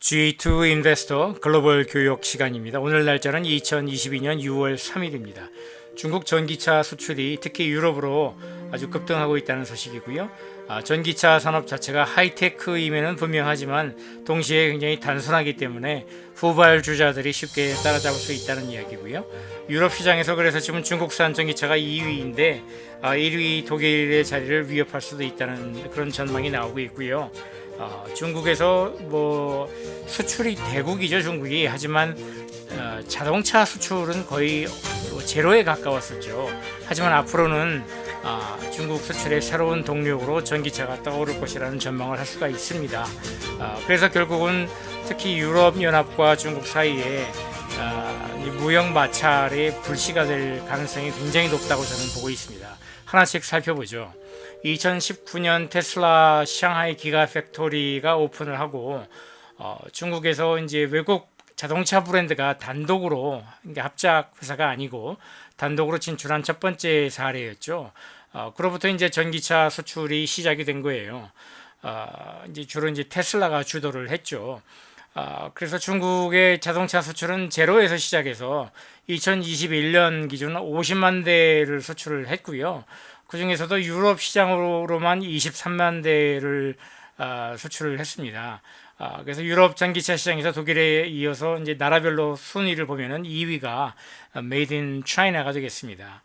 G2 인베스터 글로벌 교육 시간입니다. 오늘 날짜는 2022년 6월 3일입니다. 중국 전기차 수출이 특히 유럽으로 아주 급등하고 있다는 소식이고요. 전기차 산업 자체가 하이테크임에는 분명하지만 동시에 굉장히 단순하기 때문에 후발주자들이 쉽게 따라잡을 수 있다는 이야기고요. 유럽 시장에서 그래서 지금 중국산 전기차가 2위인데 1위 독일의 자리를 위협할 수도 있다는 그런 전망이 나오고 있고요. 중국에서 뭐 수출이 대국이죠, 중국이. 하지만 자동차 수출은 거의 제로에 가까웠었죠. 하지만 앞으로는 중국 수출의 새로운 동력으로 전기차가 떠오를 것이라는 전망을 할 수가 있습니다. 그래서 결국은 특히 유럽연합과 중국 사이에 무역 마찰의 불씨가 될 가능성이 굉장히 높다고 저는 보고 있습니다. 하나씩 살펴보죠. 2019년 테슬라 샹하이 기가 팩토리가 오픈을 하고 중국에서 이제 외국 자동차 브랜드가 단독으로, 그러니까 합작 회사가 아니고 단독으로 진출한 첫 번째 사례였죠. 그로부터 이제 전기차 수출이 시작이 된 거예요. 이제 주로 이제 테슬라가 주도를 했죠. 그래서 중국의 자동차 수출은 제로에서 시작해서 2021년 기준 50만 대를 수출을 했고요. 그 중에서도 유럽 시장으로만 23만 대를 수출을 했습니다. 그래서 유럽 전기차 시장에서 독일에 이어서 이제 나라별로 순위를 보면은 2위가 Made in China가 되겠습니다.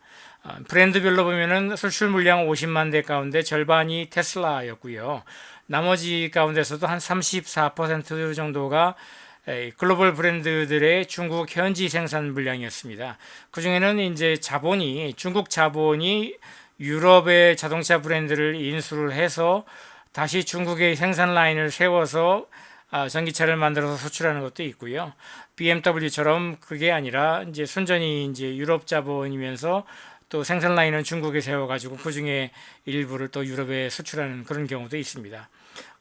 브랜드별로 보면은 수출 물량 50만 대 가운데 절반이 테슬라였고요. 나머지 가운데서도 한 34% 정도가 글로벌 브랜드들의 중국 현지 생산 물량이었습니다. 그 중에는 이제 중국 자본이 유럽의 자동차 브랜드를 인수를 해서 다시 중국의 생산 라인을 세워서 전기차를 만들어서 수출하는 것도 있고요. BMW처럼 그게 아니라 이제 순전히 이제 유럽 자본이면서 또 생산 라인은 중국에 세워가지고 그 중에 일부를 또 유럽에 수출하는 그런 경우도 있습니다.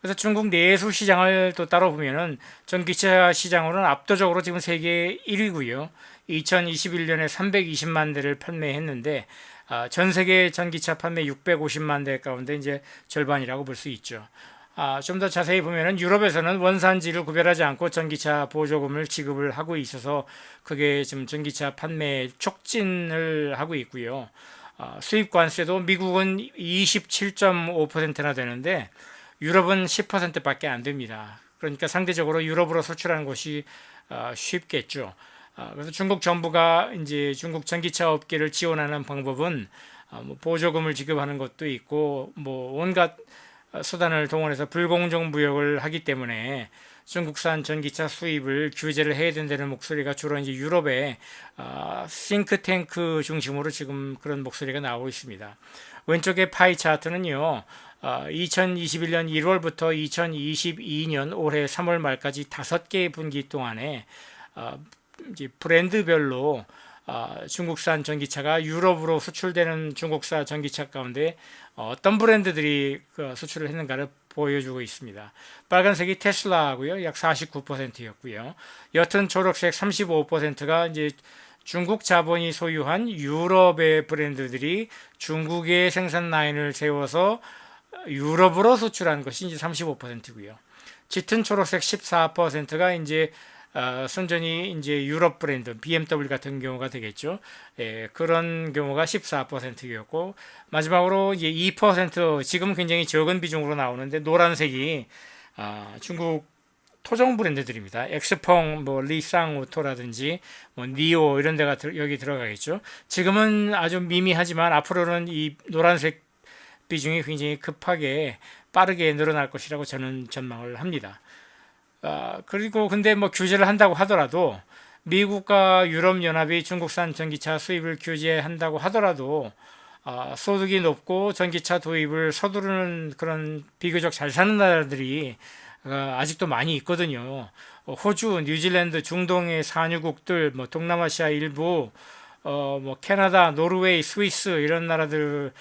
그래서 중국 내수 시장을 또 따로 보면은 전기차 시장으로는 압도적으로 지금 세계 1위고요. 2021년에 320만 대를 판매했는데 전 세계 전기차 판매 650만 대 가운데 이제 절반이라고 볼 수 있죠. 좀 더 자세히 보면은 유럽에서는 원산지를 구별하지 않고 전기차 보조금을 지급을 하고 있어서 그게 지금 전기차 판매 촉진을 하고 있고요. 수입 관세도 미국은 27.5%나 되는데 유럽은 10%밖에 안 됩니다. 그러니까 상대적으로 유럽으로 수출하는 것이 쉽겠죠. 그래서 중국 정부가 이제 중국 전기차 업계를 지원하는 방법은 뭐 보조금을 지급하는 것도 있고 뭐 온갖 수단을 동원해서 불공정 무역을 하기 때문에 중국산 전기차 수입을 규제를 해야 된다는 목소리가 주로 이제 유럽의 싱크탱크 중심으로 지금 그런 목소리가 나오고 있습니다. 왼쪽의 파이 차트는요. 2021년 1월부터 2022년 올해 3월 말까지 5개 분기 동안에 이제 브랜드별로 중국산 전기차가 유럽으로 수출되는 중국산 전기차 가운데 어떤 브랜드들이 수출을 했는가를 보여주고 있습니다. 빨간색이 테슬라하고요, 약 49%였고요. 옅은 초록색 35%가 이제 중국 자본이 소유한 유럽의 브랜드들이 중국의 생산 라인을 세워서 유럽으로 수출한 것이 이제 35%고요. 짙은 초록색 14%가 이제 순전히 이제 유럽 브랜드 BMW 같은 경우가 되겠죠. 그런 경우가 14%였고 마지막으로 이제 2% 지금 굉장히 적은 비중으로 나오는데 노란색이 중국 토종 브랜드들입니다. 엑스펑, 뭐 리쌍오토라든지 뭐 니오 이런 데가 여기 들어가겠죠. 지금은 아주 미미하지만 앞으로는 이 노란색 비중이 굉장히 급하게 빠르게 늘어날 것이라고 저는 전망을 합니다. 그리고 근데 뭐 규제를 한다고 하더라도 미국과 유럽연합이 중국산 전기차 수입을 규제한다고 하더라도 소득이 높고 전기차 도입을 서두르는 그런 비교적 잘 사는 나라들이 아직도 많이 있거든요. 호주, 뉴질랜드, 중동의 산유국들, 뭐 동남아시아 일부, 뭐 캐나다, 노르웨이, 스위스 이런 나라들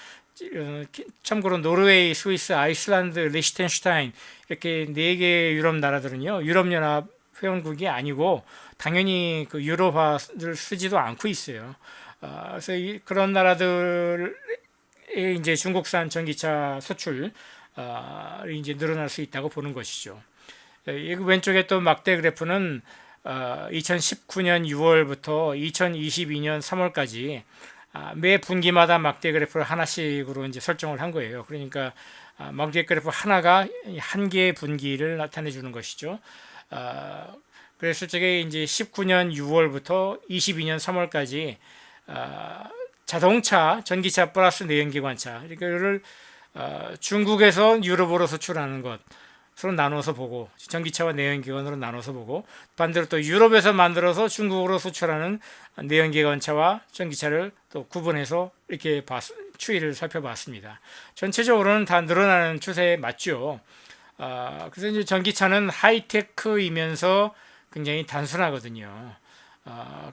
참고로 노르웨이, 스위스, 아이슬란드, 리히텐슈타인 이렇게 4개 유럽 나라들은요. 유럽연합 회원국이 아니고 당연히 그 유로화를 쓰지도 않고 있어요. 그래서 그런 나라들의 이제 중국산 전기차 수출 이제 늘어날 수 있다고 보는 것이죠. 이 왼쪽에 또 막대 그래프는 2019년 6월부터 2022년 3월까지 매 분기마다 막대 그래프를 하나씩으로 이제 설정을 한 거예요. 그러니까 막대 그래프 하나가 한 개의 분기를 나타내 주는 것이죠. 그랬을 적에 이제 19년 6월부터 22년 3월까지 자동차, 전기차 플러스 내연기관차 이거를 중국에서 유럽으로 수출하는 것으로 나눠서 보고 전기차와 내연기관으로 나눠서 보고 반대로 또 유럽에서 만들어서 중국으로 수출하는 내연기관차와 전기차를 또 구분해서 이렇게 추이를 살펴봤습니다. 전체적으로는 다 늘어나는 추세에 맞죠. 그래서 이제 전기차는 하이테크이면서 굉장히 단순하거든요.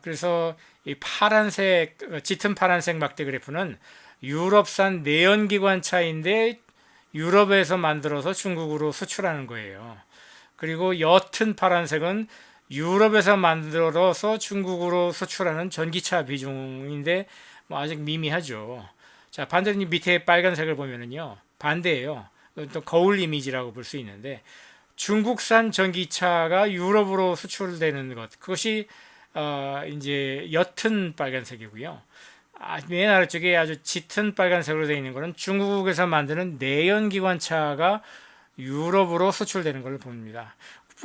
그래서 이 파란색, 짙은 파란색 막대 그래프는 유럽산 내연기관차인데 유럽에서 만들어서 중국으로 수출하는 거예요. 그리고 옅은 파란색은 유럽에서 만들어서 중국으로 수출하는 전기차 비중인데 뭐 아직 미미하죠. 자, 반대로 밑에 빨간색을 보면은요, 반대예요. 또 거울 이미지라고 볼 수 있는데 중국산 전기차가 유럽으로 수출되는 것, 그것이 이제 옅은 빨간색이고요. 맨 아래쪽에 아주 짙은 빨간색으로 되어 있는 것은 중국에서 만드는 내연기관차가 유럽으로 수출되는 걸 봅니다.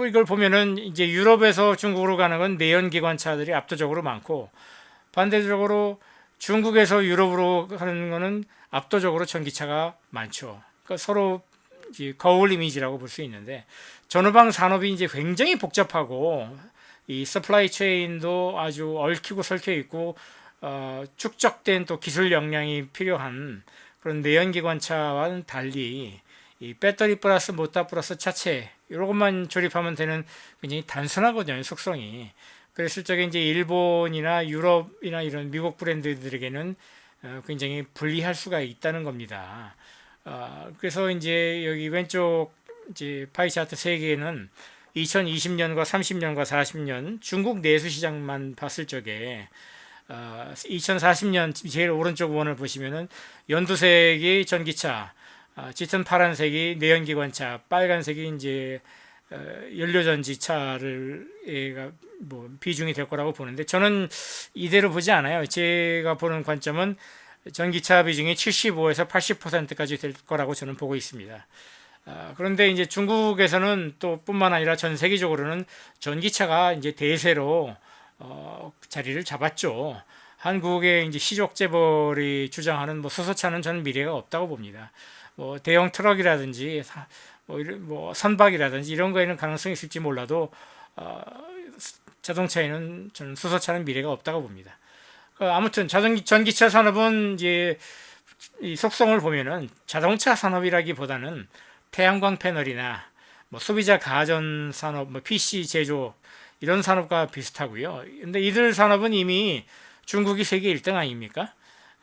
이걸 보면은 이제 유럽에서 중국으로 가는 건 내연기관차들이 압도적으로 많고 반대적으로 중국에서 유럽으로 가는 거는 압도적으로 전기차가 많죠. 그러니까 서로 거울 이미지라고 볼 수 있는데 전후방 산업이 이제 굉장히 복잡하고 이 서플라이 체인도 아주 얽히고 설켜 있고 축적된 또 기술 역량이 필요한 그런 내연기관차와는 달리 이 배터리 플러스 모터 플러스 차체 이런 것만 조립하면 되는 굉장히 단순하거든요, 속성이. 그랬을 적에 이제 일본이나 유럽이나 이런 미국 브랜드들에게는 굉장히 불리할 수가 있다는 겁니다. 그래서 이제 여기 왼쪽 이제 파이 차트 세 개는 2020년과 30년과 40년 중국 내수 시장만 봤을 적에 2040년 제일 오른쪽 원을 보시면은 연두색이 전기차, 짙은 파란색이 내연기관차, 빨간색이 이제 연료전지차를 뭐 비중이 될 거라고 보는데 저는 이대로 보지 않아요. 제가 보는 관점은 전기차 비중이 75에서 80%까지 될 거라고 저는 보고 있습니다. 그런데 이제 중국에서는 또 뿐만 아니라 전 세계적으로는 전기차가 이제 대세로 자리를 잡았죠. 한국의 이제 시족 재벌이 주장하는 뭐 수소차는 저는 미래가 없다고 봅니다. 뭐 대형 트럭이라든지 뭐 선박이라든지 이런 거에는 가능성이 있을지 몰라도 자동차에는 저는 수소차는 미래가 없다고 봅니다. 아무튼 전기차 산업은 이제 이 속성을 보면은 자동차 산업이라기보다는 태양광 패널이나 뭐 소비자 가전 산업, 뭐 PC 제조 이런 산업과 비슷하고요. 근데 이들 산업은 이미 중국이 세계 1등 아닙니까?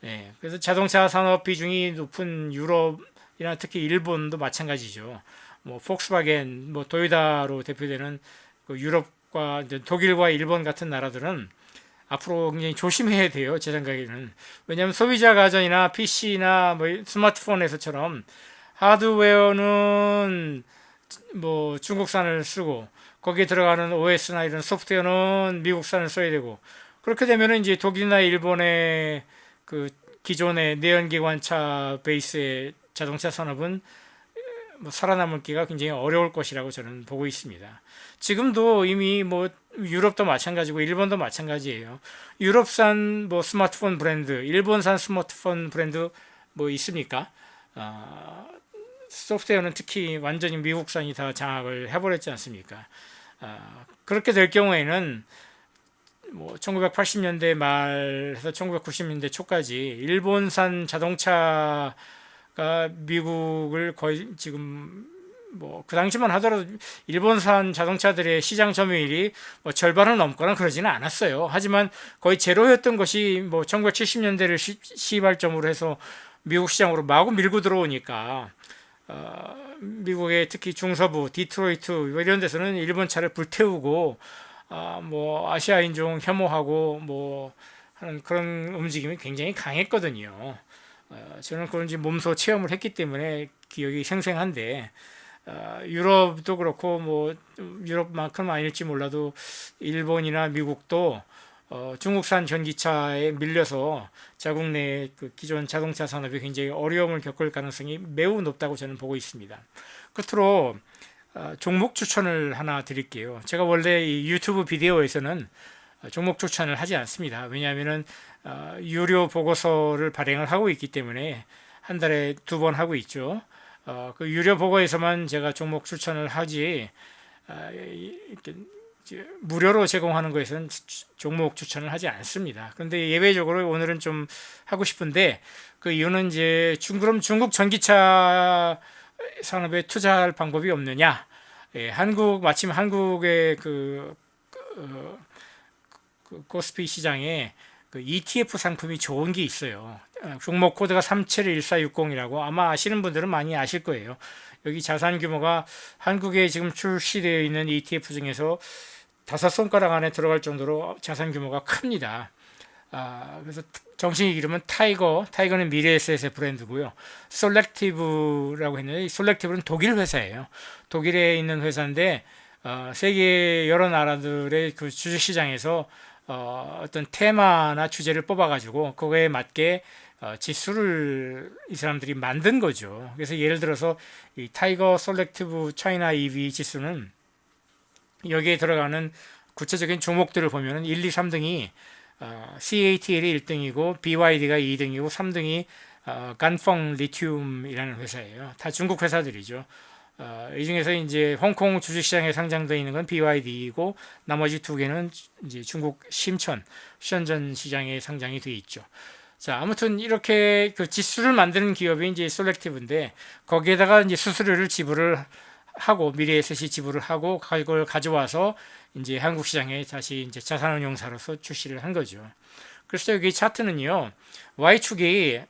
예, 그래서 자동차 산업 비중이 높은 유럽이나 특히 일본도 마찬가지죠. 뭐 폭스바겐, 뭐 도요타로 대표되는 그 유럽과 독일과 일본 같은 나라들은 앞으로 굉장히 조심해야 돼요. 제 생각에는. 왜냐하면 소비자 가전이나 PC나 뭐 스마트폰에서처럼 하드웨어는 뭐 중국산을 쓰고 거기에 들어가는 OS나 이런 소프트웨어는 미국산을 써야 되고 그렇게 되면은 이제 독일이나 일본의 그 기존의 내연기관차 베이스의 자동차 산업은 뭐 살아남기가 굉장히 어려울 것이라고 저는 보고 있습니다. 지금도 이미 뭐 유럽도 마찬가지고 일본도 마찬가지예요. 유럽산 뭐 스마트폰 브랜드, 일본산 스마트폰 브랜드 뭐 있습니까? 소프트웨어는 특히 완전히 미국산이 다 장악을 해버렸지 않습니까? 그렇게 될 경우에는 뭐 1980년대 말에서 1990년대 초까지 일본산 자동차가 미국을 거의 지금 뭐 그 당시만 하더라도 일본산 자동차들의 시장 점유율이 뭐 절반을 넘거나 그러지는 않았어요. 하지만 거의 제로였던 것이 뭐 1970년대를 시발점으로 해서 미국 시장으로 마구 밀고 들어오니까 미국의 특히 중서부 디트로이트 이런 데서는 일본 차를 불태우고 뭐 아시아 인종 혐오하고 뭐 하는 그런 움직임이 굉장히 강했거든요. 저는 그런지 몸소 체험을 했기 때문에 기억이 생생한데 유럽도 그렇고 뭐 유럽만큼 아닐지 몰라도 일본이나 미국도 중국산 전기차에 밀려서 자국 내 그 기존 자동차 산업이 굉장히 어려움을 겪을 가능성이 매우 높다고 저는 보고 있습니다. 끝으로 종목 추천을 하나 드릴게요. 제가 원래 이 유튜브 비디오에서는 종목 추천을 하지 않습니다. 왜냐하면은 유료 보고서를 발행을 하고 있기 때문에 한 달에 2번 하고 있죠. 그 유료 보고에서만 제가 종목 추천을 하지 이렇게 무료로 제공하는 것에서는 종목 추천을 하지 않습니다. 그런데 예외적으로 오늘은 좀 하고 싶은데 그 이유는 이제 그럼 중국 전기차 산업에 투자할 방법이 없느냐? 예, 마침 한국의 코스피 시장에 그 ETF 상품이 좋은 게 있어요. 종목 코드가 371460이라고 아마 아시는 분들은 많이 아실 거예요. 여기 자산 규모가 한국에 지금 출시되어 있는 ETF 중에서 5손가락 안에 들어갈 정도로 자산 규모가 큽니다. 그래서 정식 이름은 타이거는 미래에셋의 브랜드고요. 솔렉티브라고 했는데 솔렉티브는 독일 회사예요. 독일에 있는 회사인데 세계 여러 나라들의 그 주식시장에서 어떤 테마나 주제를 뽑아가지고 그거에 맞게 지수를 이 사람들이 만든 거죠. 그래서 예를 들어서 이 타이거 솔렉티브 차이나 EV 지수는 여기에 들어가는 구체적인 종목들을 보면은 1, 2, 3등이 CATL이 1등이고 BYD가 2등이고 3등이 간펑 리튬이라는 회사예요. 다 중국 회사들이죠. 이 중에서 이제 홍콩 주식시장에 상장되어 있는 건 BYD이고 나머지 2개는 이제 중국 션전 시장에 상장이 되어 있죠. 자, 아무튼 이렇게 그 지수를 만드는 기업이 이제 솔렉티브인데 거기에다가 이제 수수료를 지불을 하고 미래에셋이 지불을 하고 그걸 가져와서 이제 한국 시장에 다시 이제 자산운용사로서 출시를 한 거죠. 그래서 여기 차트는요, Y축이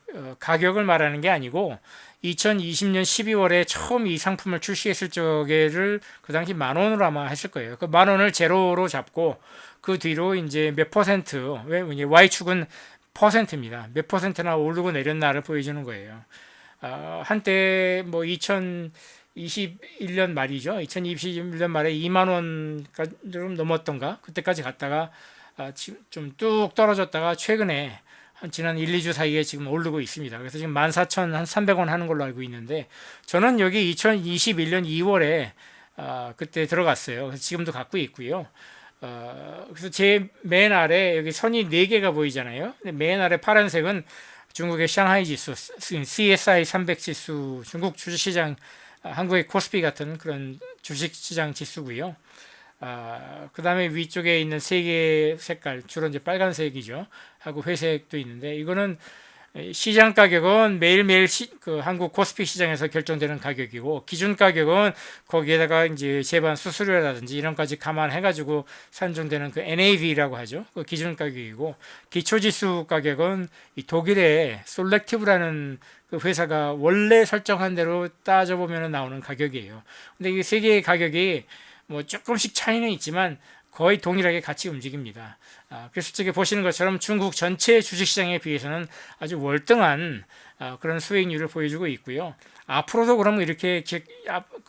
가격을 말하는 게 아니고 2020년 12월에 처음 이 상품을 출시했을 적에를 그 당시 10,000원으로 아마 했을 거예요. 그 10,000원을 제로로 잡고 그 뒤로 이제 몇 퍼센트, 왜 Y축은 퍼센트입니다. 몇 퍼센트나 오르고 내렸나를 보여주는 거예요. 한때 뭐 2021년 말이죠. 2021년 말에 2만 원까지 좀 넘었던가? 그때까지 갔다가 좀 뚝 떨어졌다가 최근에 지난 1, 2주 사이에 지금 오르고 있습니다. 그래서 지금 14,300원 하는 걸로 알고 있는데 저는 여기 2021년 2월에 그때 들어갔어요. 그래서 지금도 갖고 있고요. 그래서 제 맨 아래 여기 선이 4개가 보이잖아요. 맨 아래 파란색은 중국의 샹하이 지수, CSI 300 지수, 중국 주식시장, 한국의 코스피 같은 그런 주식시장 지수고요. 그 다음에 위쪽에 있는 3개의 색깔, 주로 이제 빨간색이죠. 하고 회색도 있는데, 이거는 시장 가격은 매일매일 그 한국 코스피 시장에서 결정되는 가격이고, 기준 가격은 거기에다가 이제 제반 수수료라든지 이런 까지 감안해가지고 산정되는 그 NAV라고 하죠. 그 기준 가격이고, 기초지수 가격은 이 독일의 솔렉티브라는 그 회사가 원래 설정한 대로 따져보면 나오는 가격이에요. 근데 이 세 개의 가격이 뭐 조금씩 차이는 있지만 거의 동일하게 같이 움직입니다. 그래서 저기 보시는 것처럼 중국 전체 주식시장에 비해서는 아주 월등한 그런 수익률을 보여주고 있고요. 앞으로도 그러면 이렇게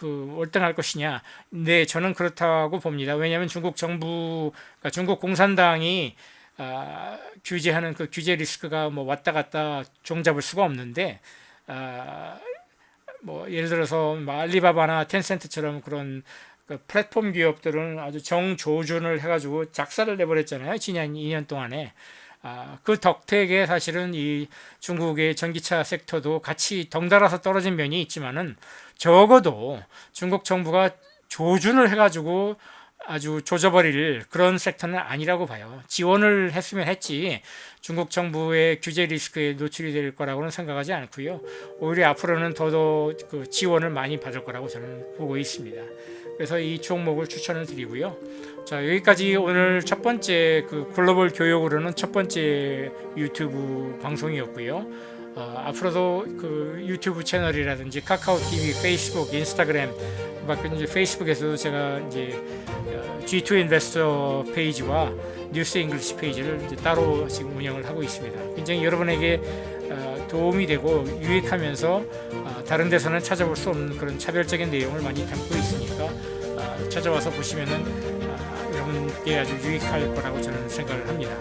월등할 것이냐? 네, 저는 그렇다고 봅니다. 왜냐하면 중국 정부, 그러니까 중국 공산당이 규제하는 그 규제 리스크가 뭐 왔다 갔다 종잡을 수가 없는데, 뭐 예를 들어서 뭐 알리바바나 텐센트처럼 그런 그 플랫폼 기업들은 아주 정조준을 해가지고 작사를 내버렸잖아요. 지난 2년 동안에. 그 덕택에 사실은 이 중국의 전기차 섹터도 같이 덩달아서 떨어진 면이 있지만은 적어도 중국 정부가 조준을 해가지고 아주 조져버릴 그런 섹터는 아니라고 봐요. 지원을 했으면 했지 중국 정부의 규제 리스크에 노출이 될 거라고는 생각하지 않고요. 오히려 앞으로는 더더 그 지원을 많이 받을 거라고 저는 보고 있습니다. 그래서 이 종목을 추천을 드리고요. 자, 여기까지 오늘 첫 번째 그 글로벌 교육으로는 첫 번째 유튜브 방송이었고요. 앞으로도 그 유튜브 채널이라든지 카카오 TV, 페이스북, 인스타그램, 이제 페이스북에서도 제가 이제 G2 인베스터 페이지와 뉴스 잉글리시 페이지를 이제 따로 지금 운영을 하고 있습니다. 굉장히 여러분에게 도움이 되고 유익하면서 다른 데서는 찾아볼 수 없는 그런 차별적인 내용을 많이 담고 있으니까 찾아와서 보시면은 여러분께 아주 유익할 거라고 저는 생각을 합니다.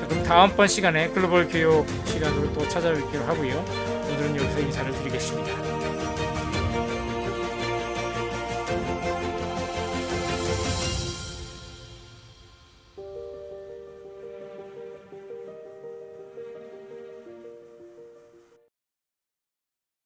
그럼 다음번 시간에 글로벌 교육 시간으로 또 찾아뵙기로 하고요. 오늘은 여기서 인사를 드리겠습니다.